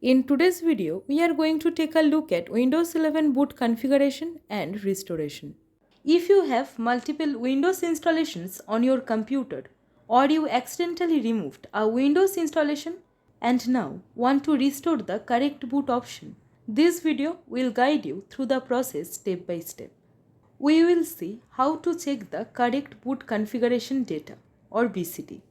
In today's video, we are going to take a look at Windows 11 boot configuration and restoration. If you have multiple Windows installations on your computer or you accidentally removed a Windows installation and now want to restore the correct boot option, this video will guide you through the process step by step. We will see how to check the correct boot configuration data or BCD.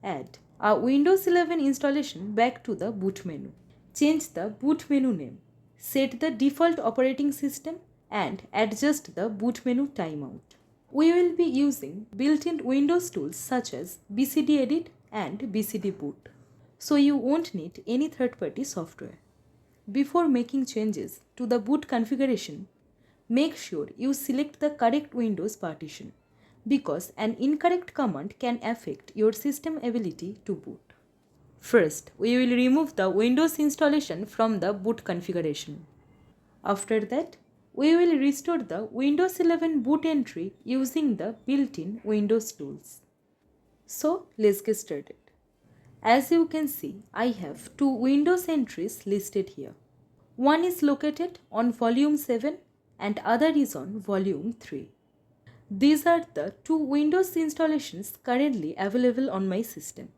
Add a Windows 11 installation back to the boot menu. Change the boot menu name. Set the default operating system and adjust the boot menu timeout. We will be using built-in Windows tools such as BCDEdit and BCDBoot, so you won't need any third-party software. Before making changes to the boot configuration, make sure you select the correct Windows partition because an incorrect command can affect your system ability to boot. First, we will remove the Windows installation from the boot configuration. After that, we will restore the Windows 11 boot entry using the built-in Windows tools. So, let's get started. As you can see, I have two Windows entries listed here. One is located on volume 7 and other is on volume 3. These are the two Windows installations currently available on my system.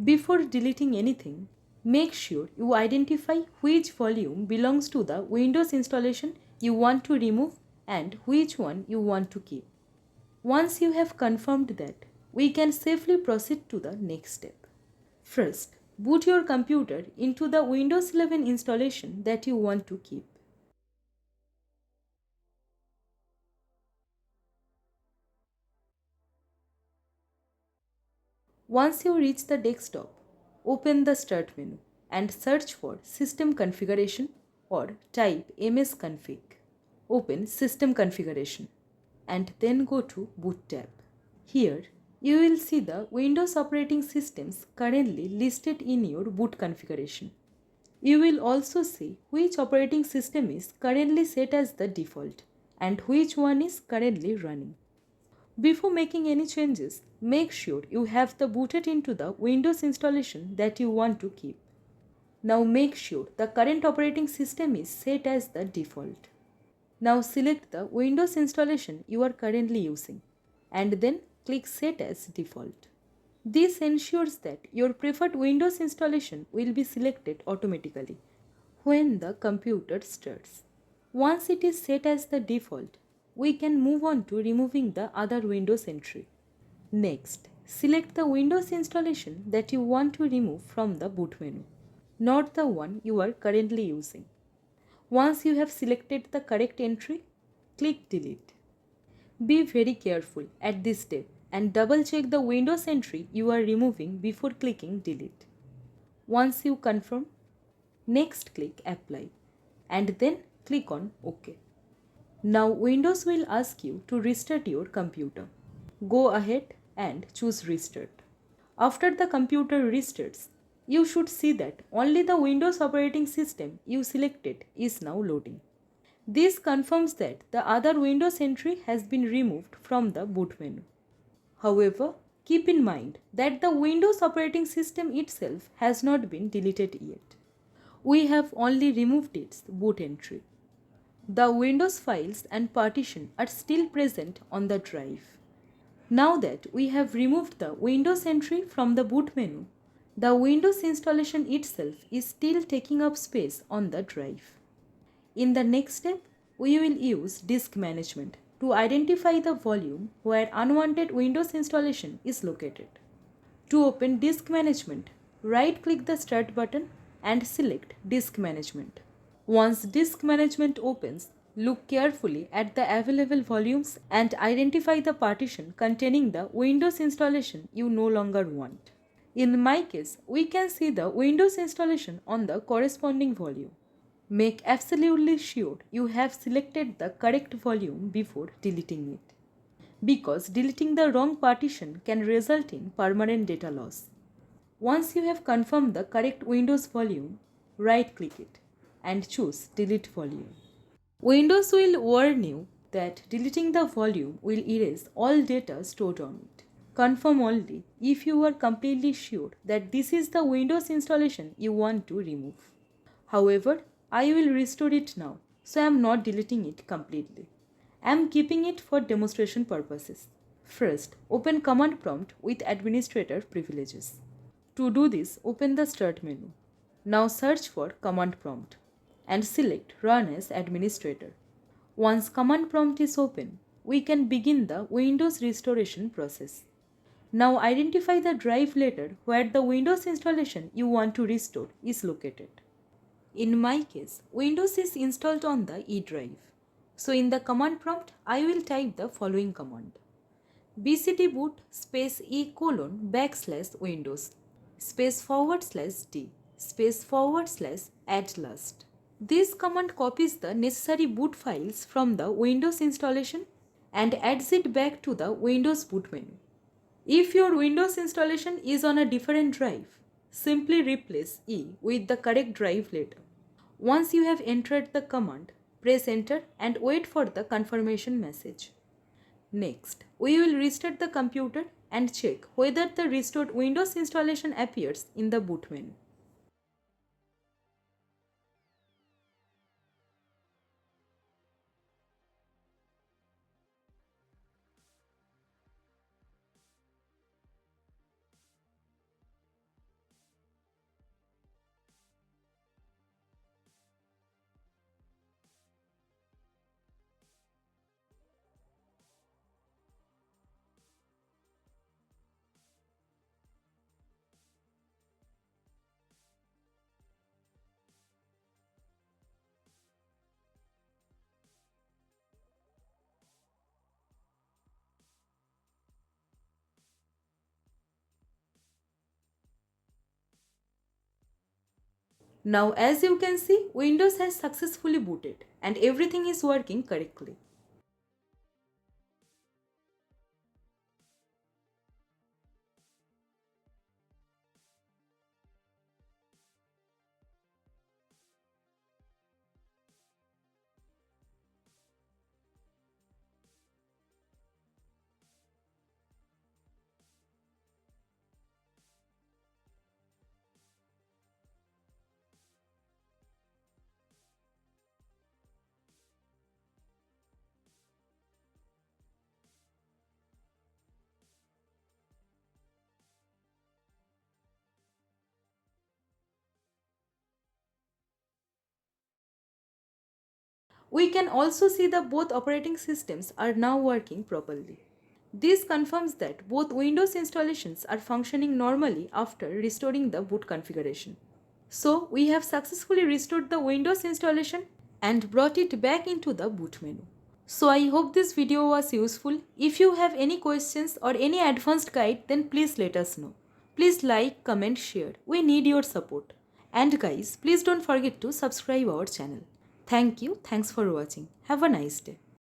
Before deleting anything, make sure you identify which volume belongs to the Windows installation you want to remove and which one you want to keep. Once you have confirmed that, we can safely proceed to the next step. First, boot your computer into the Windows 11 installation that you want to keep. Once you reach the desktop, open the Start menu and search for System Configuration or type msconfig. Open System Configuration and then go to Boot tab. Here, you will see the Windows operating systems currently listed in your boot configuration. You will also see which operating system is currently set as the default and which one is currently running. Before making any changes, make sure you have the booted into the Windows installation that you want to keep. Now make sure the current operating system is set as the default. Now select the Windows installation you are currently using and then click Set as Default. This ensures that your preferred Windows installation will be selected automatically when the computer starts. Once it is set as the default, we can move on to removing the other Windows entry. Next, select the Windows installation that you want to remove from the boot menu, not the one you are currently using. Once you have selected the correct entry, click Delete. Be very careful at this step and double check the Windows entry you are removing before clicking Delete. Once you confirm, next click Apply and then click on OK. Now Windows will ask you to restart your computer. Go ahead and choose Restart. After the computer restarts, you should see that only the Windows operating system you selected is now loading. This confirms that the other Windows entry has been removed from the boot menu. However, keep in mind that the Windows operating system itself has not been deleted yet. We have only removed its boot entry. The Windows files and partition are still present on the drive. Now that we have removed the Windows entry from the boot menu, the Windows installation itself is still taking up space on the drive. In the next step, we will use disk management to identify the volume where unwanted Windows installation is located. To open disk management, right-click the Start button and select Disk Management. Once disk management opens, look carefully at the available volumes and identify the partition containing the Windows installation you no longer want. In my case, we can see the Windows installation on the corresponding volume. Make absolutely sure you have selected the correct volume before deleting it, because deleting the wrong partition can result in permanent data loss. Once you have confirmed the correct Windows volume, right-click it and choose Delete Volume. Windows will warn you that deleting the volume will erase all data stored on it. Confirm only if you are completely sure that this is the Windows installation you want to remove. However, I will restore it now, so I am not deleting it completely. I am keeping it for demonstration purposes. First, open Command Prompt with administrator privileges. To do this, open the Start menu. Now search for Command Prompt and select Run as Administrator. Once Command Prompt is open, we can begin the Windows restoration process. Now identify the drive letter where the Windows installation you want to restore is located. In my case, Windows is installed on the E drive. So in the command prompt, I will type the following command: BCDBoot space E:\Windows space /D space /add last. This command copies the necessary boot files from the Windows installation and adds it back to the Windows boot menu. If your Windows installation is on a different drive, simply replace E with the correct drive letter. Once you have entered the command, press enter and wait for the confirmation message. Next, we will restart the computer and check whether the restored Windows installation appears in the boot menu. Now as you can see, Windows has successfully booted and everything is working correctly. We can also see that both operating systems are now working properly. This confirms that both Windows installations are functioning normally after restoring the boot configuration. So we have successfully restored the Windows installation and brought it back into the boot menu. So I hope this video was useful. If you have any questions or any advanced guide, then please let us know. Please like, comment, share. We need your support. And guys, please don't forget to subscribe our channel. Thank you. Thanks for watching. Have a nice day.